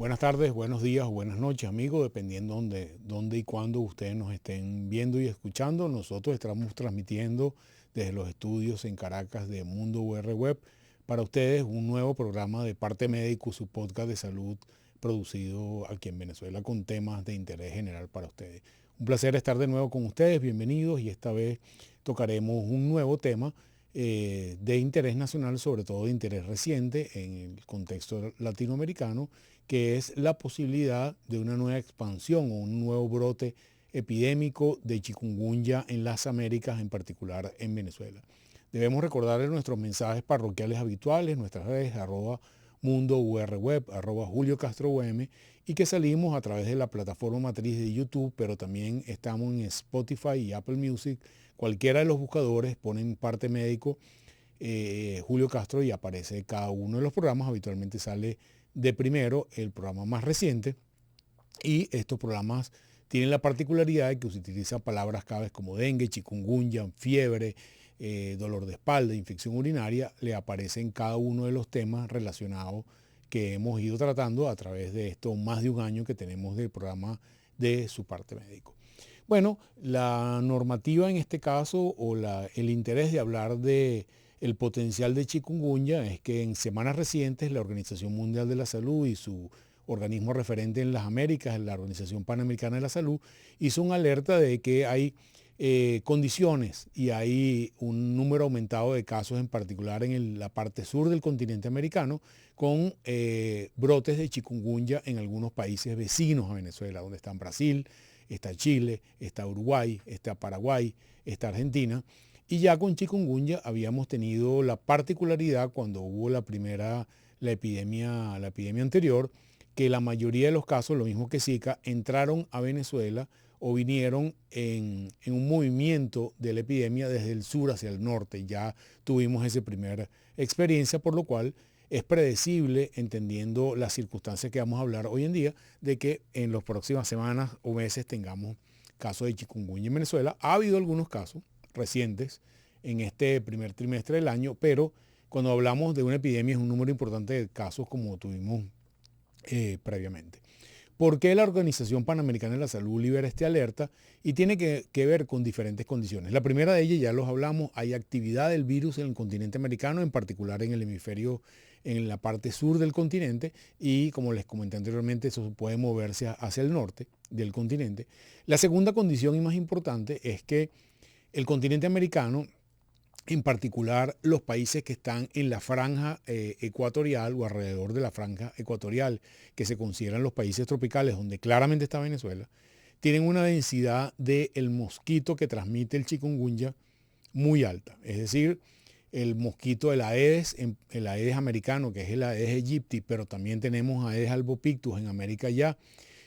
Buenas tardes, buenos días o buenas noches, amigos, dependiendo dónde y cuándo ustedes nos estén viendo y escuchando. Nosotros estamos transmitiendo desde los estudios en Caracas de Mundo UR Web para ustedes un nuevo programa de Parte Médico, su podcast de salud producido aquí en Venezuela con temas de interés general para ustedes. Un placer estar de nuevo con ustedes, bienvenidos, y esta vez tocaremos un nuevo tema de interés nacional, sobre todo de interés reciente en el contexto latinoamericano, que es la posibilidad de una nueva expansión o un nuevo brote epidémico de chikungunya en las Américas, en particular en Venezuela. Debemos recordarles nuestros mensajes parroquiales habituales, nuestras redes, @Mundo UR Web, @Julio Castro UM, y que salimos a través de la plataforma matriz de YouTube, pero también estamos en Spotify y Apple Music. Cualquiera de los buscadores ponen Parte Médico Julio Castro y aparece cada uno de los programas. Habitualmente sale de primero el programa más reciente, y estos programas tienen la particularidad de que se utilizan palabras claves como dengue, chikungunya, fiebre, dolor de espalda, infección urinaria. Le aparecen cada uno de los temas relacionados que hemos ido tratando a través de esto más de un año que tenemos del programa de Su Parte Médico. Bueno, la normativa en este caso o el interés de hablar de el potencial de chikungunya es que en semanas recientes la Organización Mundial de la Salud y su organismo referente en las Américas, la Organización Panamericana de la Salud, hizo una alerta de que hay condiciones y hay un número aumentado de casos, en particular en la parte sur del continente americano, con brotes de chikungunya en algunos países vecinos a Venezuela, donde están Brasil, está Chile, está Uruguay, está Paraguay, está Argentina. Y ya con chikungunya habíamos tenido la particularidad cuando hubo la epidemia anterior, que la mayoría de los casos, lo mismo que Zika, entraron a Venezuela o vinieron en un movimiento de la epidemia desde el sur hacia el norte. Ya tuvimos esa primera experiencia, por lo cual es predecible, entendiendo las circunstancias que vamos a hablar hoy en día, de que en las próximas semanas o meses tengamos casos de chikungunya en Venezuela. Ha habido algunos casos recientes en este primer trimestre del año, pero cuando hablamos de una epidemia es un número importante de casos como tuvimos previamente. ¿Por qué la Organización Panamericana de la Salud libera esta alerta? Y tiene que ver con diferentes condiciones. La primera de ellas, ya los hablamos, hay actividad del virus en el continente americano, en particular en el hemisferio, en la parte sur del continente, y como les comenté anteriormente, eso puede moverse hacia el norte del continente. La segunda condición y más importante es que el continente americano, en particular los países que están en la franja ecuatorial o alrededor de la franja ecuatorial, que se consideran los países tropicales, donde claramente está Venezuela, tienen una densidad del mosquito que transmite el chikungunya muy alta. Es decir, el mosquito del Aedes, el Aedes americano, que es el Aedes aegypti, pero también tenemos Aedes albopictus en América ya.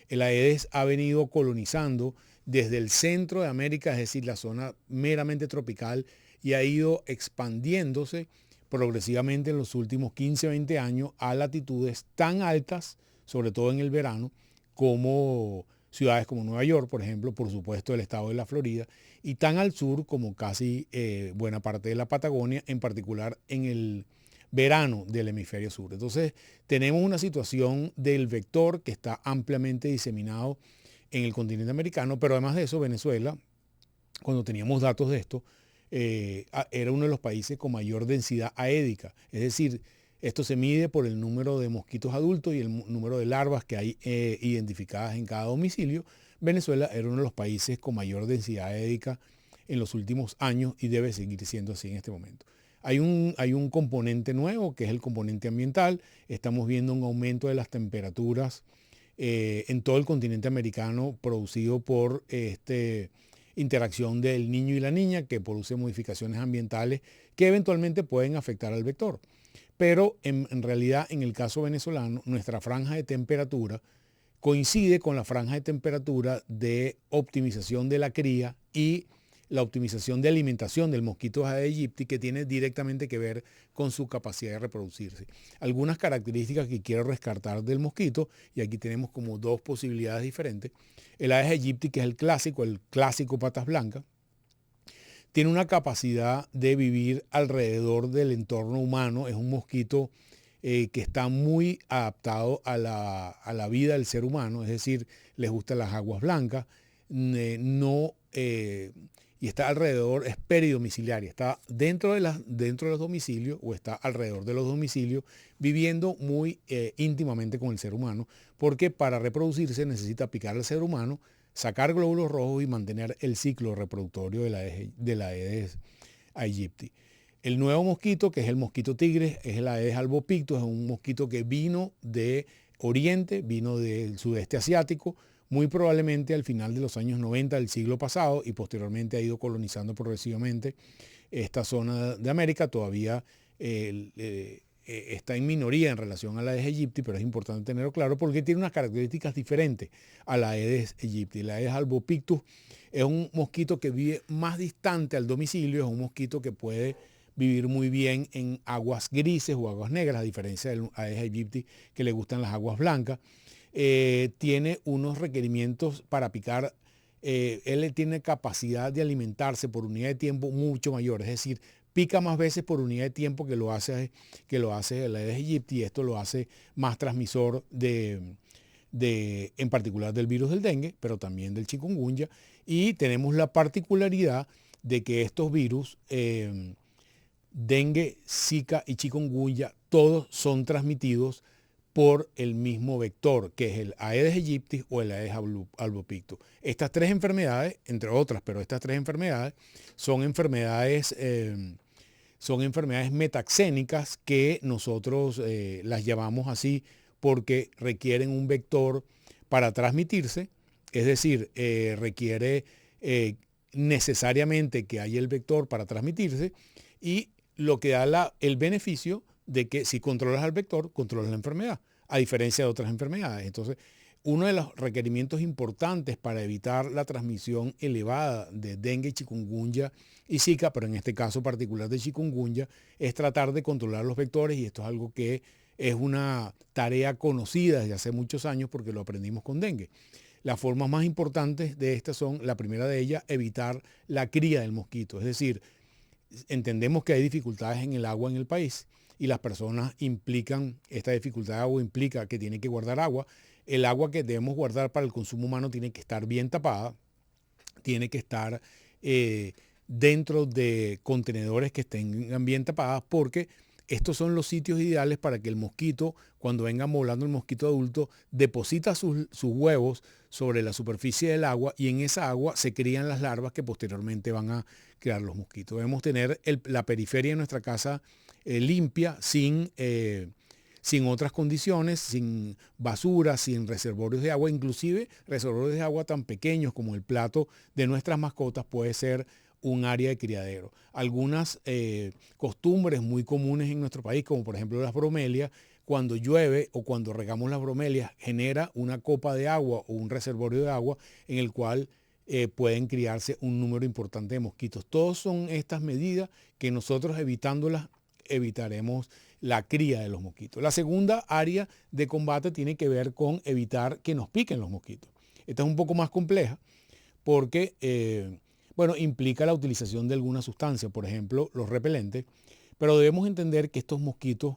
El Aedes ha venido colonizando desde el centro de América, es decir, la zona meramente tropical, y ha ido expandiéndose progresivamente en los últimos 15, 20 años a latitudes tan altas, sobre todo en el verano, como ciudades como Nueva York, por ejemplo, por supuesto el estado de la Florida, y tan al sur como casi buena parte de la Patagonia, en particular en el verano del hemisferio sur. Entonces, tenemos una situación del vector que está ampliamente diseminado en el continente americano, pero además de eso, Venezuela, cuando teníamos datos de esto, era uno de los países con mayor densidad aédica. Es decir, esto se mide por el número de mosquitos adultos y el número de larvas que hay identificadas en cada domicilio. Venezuela era uno de los países con mayor densidad aédica en los últimos años y debe seguir siendo así en este momento. Hay un componente nuevo, que es el componente ambiental. Estamos viendo un aumento de las temperaturas en todo el continente americano, producido por interacción del niño y la niña, que produce modificaciones ambientales que eventualmente pueden afectar al vector. Pero en realidad, en el caso venezolano, nuestra franja de temperatura coincide con la franja de temperatura de optimización de la cría y la optimización de alimentación del mosquito Aedes aegypti, que tiene directamente que ver con su capacidad de reproducirse. Algunas características que quiero rescatar del mosquito, y aquí tenemos como dos posibilidades diferentes. El Aedes aegypti, que es el clásico patas blancas, tiene una capacidad de vivir alrededor del entorno humano. Es un mosquito que está muy adaptado a la vida del ser humano, es decir, les gustan las aguas blancas, no, y está alrededor, es peridomiciliaria, está dentro de los domicilios o está alrededor de los domicilios, viviendo muy íntimamente con el ser humano, porque para reproducirse necesita picar al ser humano, sacar glóbulos rojos y mantener el ciclo reproductorio de la Aedes aegypti. El nuevo mosquito, que es el mosquito tigre, es el Aedes albopictus, es un mosquito que vino de Oriente, vino del sudeste asiático, muy probablemente al final de los años 90 del siglo pasado, y posteriormente ha ido colonizando progresivamente esta zona de América. Todavía está en minoría en relación a la Aedes aegypti, pero es importante tenerlo claro porque tiene unas características diferentes a la Aedes aegypti. La Aedes albopictus es un mosquito que vive más distante al domicilio, es un mosquito que puede vivir muy bien en aguas grises o aguas negras, a diferencia del Aedes aegypti que le gustan las aguas blancas. Tiene unos requerimientos para picar. Él tiene capacidad de alimentarse por unidad de tiempo mucho mayor, es decir, pica más veces por unidad de tiempo que lo hace el Aedes aegypti, y esto lo hace más transmisor en particular del virus del dengue, pero también del chikungunya. Y tenemos la particularidad de que estos virus, dengue, zika y chikungunya, todos son transmitidos por el mismo vector, que es el Aedes aegypti o el Aedes albopictus. Estas tres enfermedades, entre otras, pero estas tres enfermedades son enfermedades metaxénicas, que nosotros las llamamos así porque requieren un vector para transmitirse, es decir, requiere necesariamente que haya el vector para transmitirse, y lo que da el beneficio de que si controlas al vector, controlas la enfermedad, a diferencia de otras enfermedades. Entonces, uno de los requerimientos importantes para evitar la transmisión elevada de dengue, chikungunya y zika, pero en este caso particular de chikungunya, es tratar de controlar los vectores, y esto es algo que es una tarea conocida desde hace muchos años porque lo aprendimos con dengue. Las formas más importantes de estas son, la primera de ellas, evitar la cría del mosquito, es decir, entendemos que hay dificultades en el agua en el país y las personas esta dificultad de agua implica que tienen que guardar agua. El agua que debemos guardar para el consumo humano tiene que estar bien tapada, tiene que estar dentro de contenedores que estén bien tapados, porque estos son los sitios ideales para que el mosquito, cuando venga volando el mosquito adulto, deposita sus huevos sobre la superficie del agua, y en esa agua se crían las larvas que posteriormente van a crear los mosquitos. Debemos tener la periferia de nuestra casa limpia, sin otras condiciones, sin basura, sin reservorios de agua. Inclusive reservorios de agua tan pequeños como el plato de nuestras mascotas puede ser un área de criadero. Algunas costumbres muy comunes en nuestro país, como por ejemplo las bromelias, cuando llueve o cuando regamos las bromelias, genera una copa de agua o un reservorio de agua en el cual pueden criarse un número importante de mosquitos. Todas son estas medidas que nosotros, evitándolas, evitaremos la cría de los mosquitos. La segunda área de combate tiene que ver con evitar que nos piquen los mosquitos. Esta es un poco más compleja porque implica la utilización de alguna sustancia, por ejemplo, los repelentes, pero debemos entender que estos mosquitos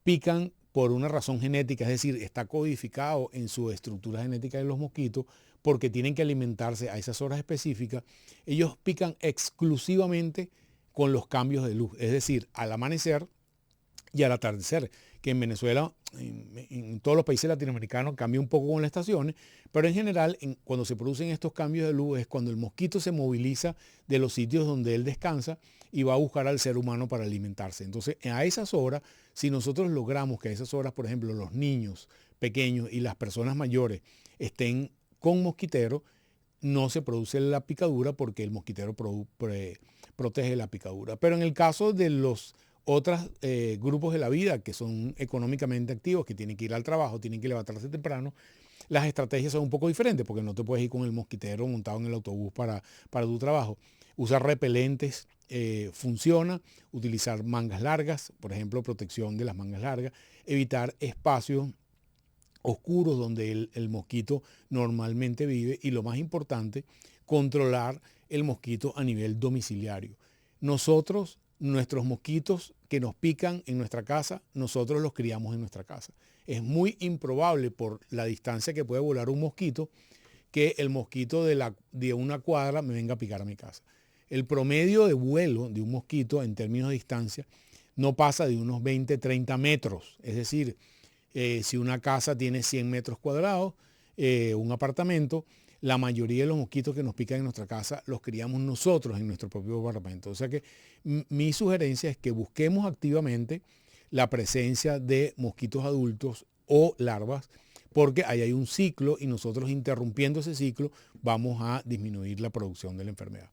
pican por una razón genética, es decir, está codificado en su estructura genética de los mosquitos, porque tienen que alimentarse a esas horas específicas. Ellos pican exclusivamente con los cambios de luz, es decir, al amanecer y al atardecer, que en Venezuela, en todos los países latinoamericanos, cambia un poco con las estaciones, pero en general, cuando se producen estos cambios de luz es cuando el mosquito se moviliza de los sitios donde él descansa y va a buscar al ser humano para alimentarse. Entonces, a esas horas, si nosotros logramos que a esas horas, por ejemplo, los niños pequeños y las personas mayores estén con mosquitero, no se produce la picadura porque el mosquitero protege la picadura. Pero en el caso de los otros grupos de la vida que son económicamente activos, que tienen que ir al trabajo, tienen que levantarse temprano, las estrategias son un poco diferentes, porque no te puedes ir con el mosquitero montado en el autobús para tu trabajo. Usar repelentes funciona, utilizar mangas largas, por ejemplo, protección de las mangas largas, evitar espacios oscuros donde el mosquito normalmente vive, y lo más importante, controlar el mosquito a nivel domiciliario. Nuestros mosquitos que nos pican en nuestra casa, nosotros los criamos en nuestra casa. Es muy improbable por la distancia que puede volar un mosquito que el mosquito de una cuadra me venga a picar a mi casa. El promedio de vuelo de un mosquito en términos de distancia no pasa de unos 20, 30 metros. Es decir, si una casa tiene 100 metros cuadrados, un apartamento, la mayoría de los mosquitos que nos pican en nuestra casa los criamos nosotros en nuestro propio apartamento. O sea que mi sugerencia es que busquemos activamente la presencia de mosquitos adultos o larvas, porque ahí hay un ciclo y nosotros interrumpiendo ese ciclo vamos a disminuir la producción de la enfermedad.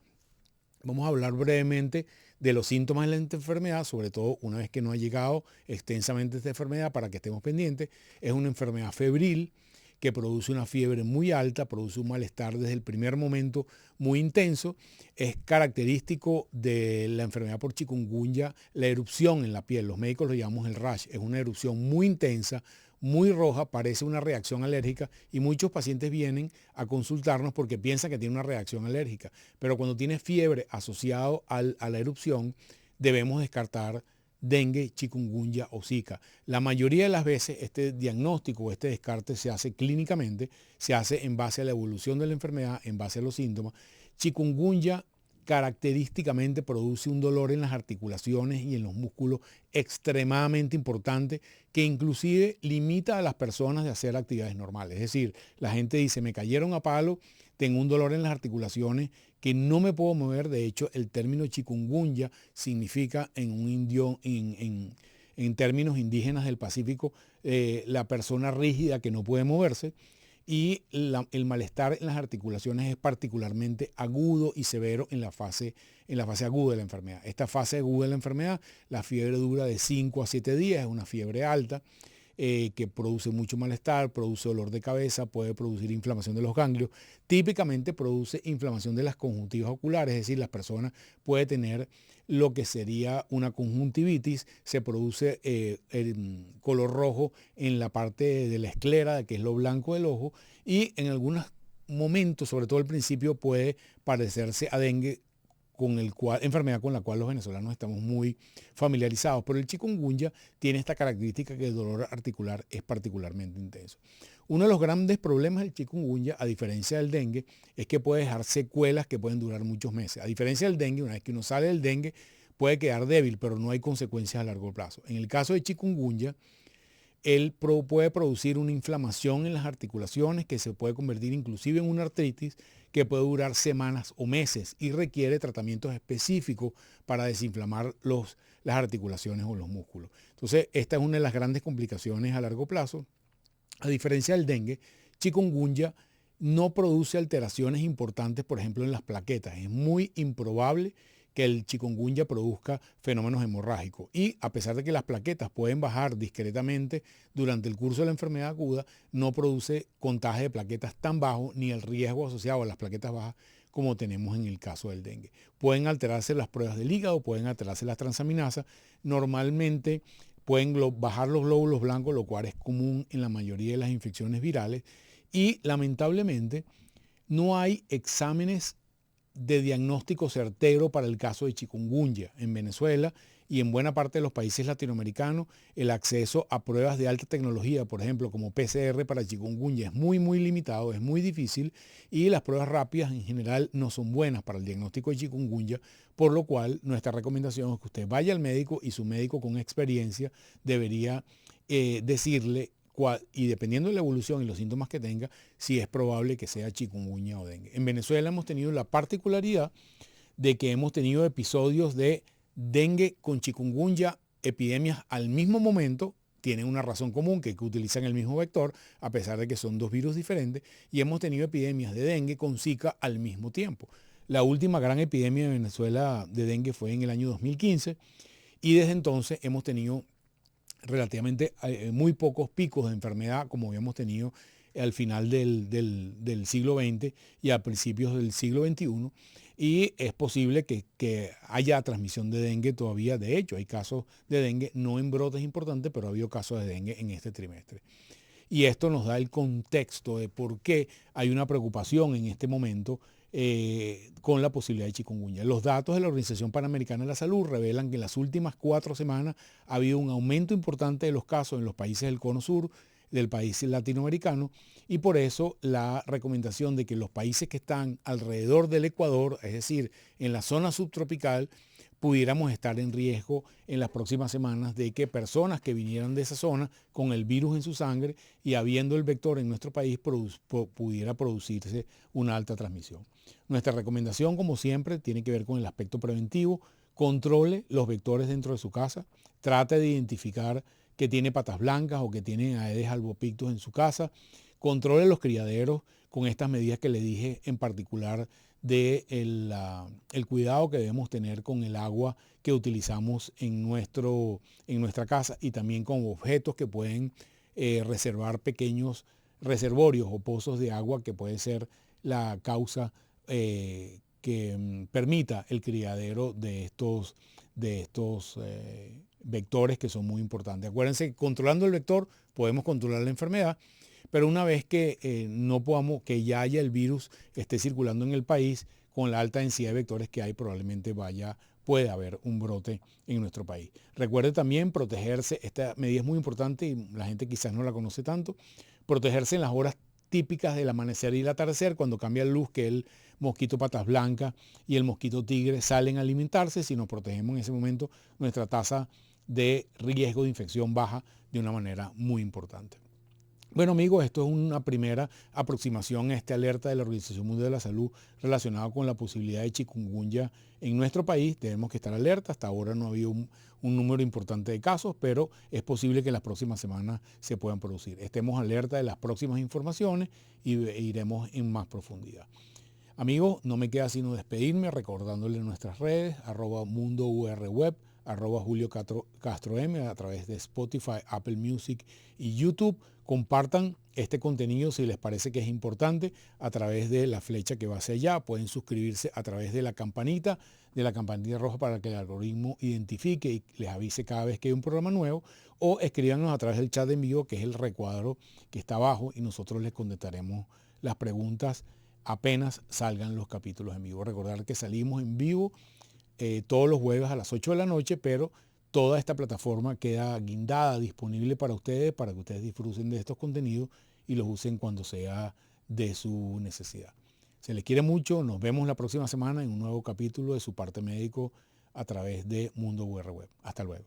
Vamos a hablar brevemente de los síntomas de la enfermedad, sobre todo una vez que no ha llegado extensamente esta enfermedad para que estemos pendientes. Es una enfermedad febril que produce una fiebre muy alta, produce un malestar desde el primer momento muy intenso. Es característico de la enfermedad por chikungunya la erupción en la piel. Los médicos lo llamamos el rash. Es una erupción muy intensa, muy roja, parece una reacción alérgica y muchos pacientes vienen a consultarnos porque piensan que tiene una reacción alérgica. Pero cuando tiene fiebre asociado a la erupción, debemos descartar dengue, chikungunya o zika. La mayoría de las veces este diagnóstico o este descarte se hace clínicamente, se hace en base a la evolución de la enfermedad, en base a los síntomas. Chikungunya característicamente produce un dolor en las articulaciones y en los músculos extremadamente importante que inclusive limita a las personas de hacer actividades normales. Es decir, la gente dice, me cayeron a palo, tengo un dolor en las articulaciones que no me puedo mover. De hecho, el término chikungunya significa en términos indígenas del Pacífico, la persona rígida que no puede moverse. Y el malestar en las articulaciones es particularmente agudo y severo en la fase aguda de la enfermedad. Esta fase aguda de la enfermedad, la fiebre dura de 5 a 7 días, es una fiebre alta que produce mucho malestar, produce dolor de cabeza, puede producir inflamación de los ganglios. Típicamente produce inflamación de las conjuntivas oculares, es decir, las personas pueden tener lo que sería una conjuntivitis, se produce el color rojo en la parte de la esclera, que es lo blanco del ojo, y en algunos momentos, sobre todo al principio, puede parecerse a dengue, enfermedad con la cual los venezolanos estamos muy familiarizados. Pero el chikungunya tiene esta característica que el dolor articular es particularmente intenso. Uno de los grandes problemas del chikungunya, a diferencia del dengue, es que puede dejar secuelas que pueden durar muchos meses. A diferencia del dengue, una vez que uno sale del dengue, puede quedar débil, pero no hay consecuencias a largo plazo. En el caso de chikungunya, él puede producir una inflamación en las articulaciones que se puede convertir inclusive en una artritis que puede durar semanas o meses y requiere tratamientos específicos para desinflamar las articulaciones o los músculos. Entonces, esta es una de las grandes complicaciones a largo plazo. A diferencia del dengue, chikungunya no produce alteraciones importantes, por ejemplo, en las plaquetas. Es muy improbable que el chikungunya produzca fenómenos hemorrágicos. Y a pesar de que las plaquetas pueden bajar discretamente durante el curso de la enfermedad aguda, no produce contagio de plaquetas tan bajo ni el riesgo asociado a las plaquetas bajas como tenemos en el caso del dengue. Pueden alterarse las pruebas del hígado, pueden alterarse las transaminasas. Normalmente pueden bajar los glóbulos blancos, lo cual es común en la mayoría de las infecciones virales. Y lamentablemente no hay exámenes de diagnóstico certero para el caso de chikungunya. En Venezuela y en buena parte de los países latinoamericanos, el acceso a pruebas de alta tecnología, por ejemplo, como PCR para chikungunya, es muy limitado, es muy difícil y las pruebas rápidas en general no son buenas para el diagnóstico de chikungunya, por lo cual nuestra recomendación es que usted vaya al médico y su médico con experiencia debería decirle y dependiendo de la evolución y los síntomas que tenga, si es probable que sea chikungunya o dengue. En Venezuela hemos tenido la particularidad de que hemos tenido episodios de dengue con chikungunya, epidemias al mismo momento, tienen una razón común que utilizan el mismo vector, a pesar de que son dos virus diferentes, y hemos tenido epidemias de dengue con Zika al mismo tiempo. La última gran epidemia de Venezuela de dengue fue en el año 2015 y desde entonces hemos tenido relativamente muy pocos picos de enfermedad como habíamos tenido al final del siglo XX y a principios del siglo XXI. Y es posible que haya transmisión de dengue todavía. De hecho, hay casos de dengue, no en brotes importantes, pero ha habido casos de dengue en este trimestre. Y esto nos da el contexto de por qué hay una preocupación en este momento con la posibilidad de chikungunya. Los datos de la Organización Panamericana de la Salud revelan que en las últimas 4 semanas ha habido un aumento importante de los casos en los países del Cono Sur, del país latinoamericano, y por eso la recomendación de que los países que están alrededor del Ecuador, es decir, en la zona subtropical, pudiéramos estar en riesgo en las próximas semanas de que personas que vinieran de esa zona con el virus en su sangre y habiendo el vector en nuestro país pudiera producirse una alta transmisión. Nuestra recomendación, como siempre, tiene que ver con el aspecto preventivo. Controle los vectores dentro de su casa. Trate de identificar que tiene patas blancas o que tiene Aedes albopictus en su casa. Controle los criaderos con estas medidas que le dije, en particular de el cuidado que debemos tener con el agua que utilizamos en nuestra casa y también con objetos que pueden reservar pequeños reservorios o pozos de agua, que puede ser la causa que permita el criadero de estos vectores, que son muy importantes. Acuérdense que controlando el vector podemos controlar la enfermedad, pero una vez que no podamos, que ya haya el virus esté circulando en el país, con la alta densidad de vectores que hay, probablemente puede haber un brote en nuestro país. Recuerde también protegerse. Esta medida es muy importante y la gente quizás no la conoce tanto. Protegerse en las horas típicas del amanecer y el atardecer, cuando cambia la luz, que el mosquito patas blancas y el mosquito tigre salen a alimentarse. Si nos protegemos en ese momento, nuestra tasa de riesgo de infección baja de una manera muy importante. Bueno, amigos, esto es una primera aproximación a esta alerta de la Organización Mundial de la Salud relacionada con la posibilidad de chikungunya en nuestro país. Tenemos que estar alerta. Hasta ahora no ha habido un número importante de casos, pero es posible que en las próximas semanas se puedan producir. Estemos alerta de las próximas informaciones y iremos en más profundidad. Amigos, no me queda sino despedirme recordándoles nuestras redes, @mundourweb, @Julio Castro M, a través de Spotify, Apple Music y YouTube. Compartan este contenido si les parece que es importante a través de la flecha que va hacia allá. Pueden suscribirse a través de la campanita roja, para que el algoritmo identifique y les avise cada vez que hay un programa nuevo, o escríbanos a través del chat en vivo, que es el recuadro que está abajo, y nosotros les contestaremos las preguntas apenas salgan los capítulos en vivo. Recordar que salimos en vivo todos los jueves a las 8 de la noche, pero toda esta plataforma queda guindada, disponible para ustedes, para que ustedes disfruten de estos contenidos y los usen cuando sea de su necesidad. Se les quiere mucho. Nos vemos la próxima semana en un nuevo capítulo de Su Parte Médico a través de Mundo UR Web. Hasta luego.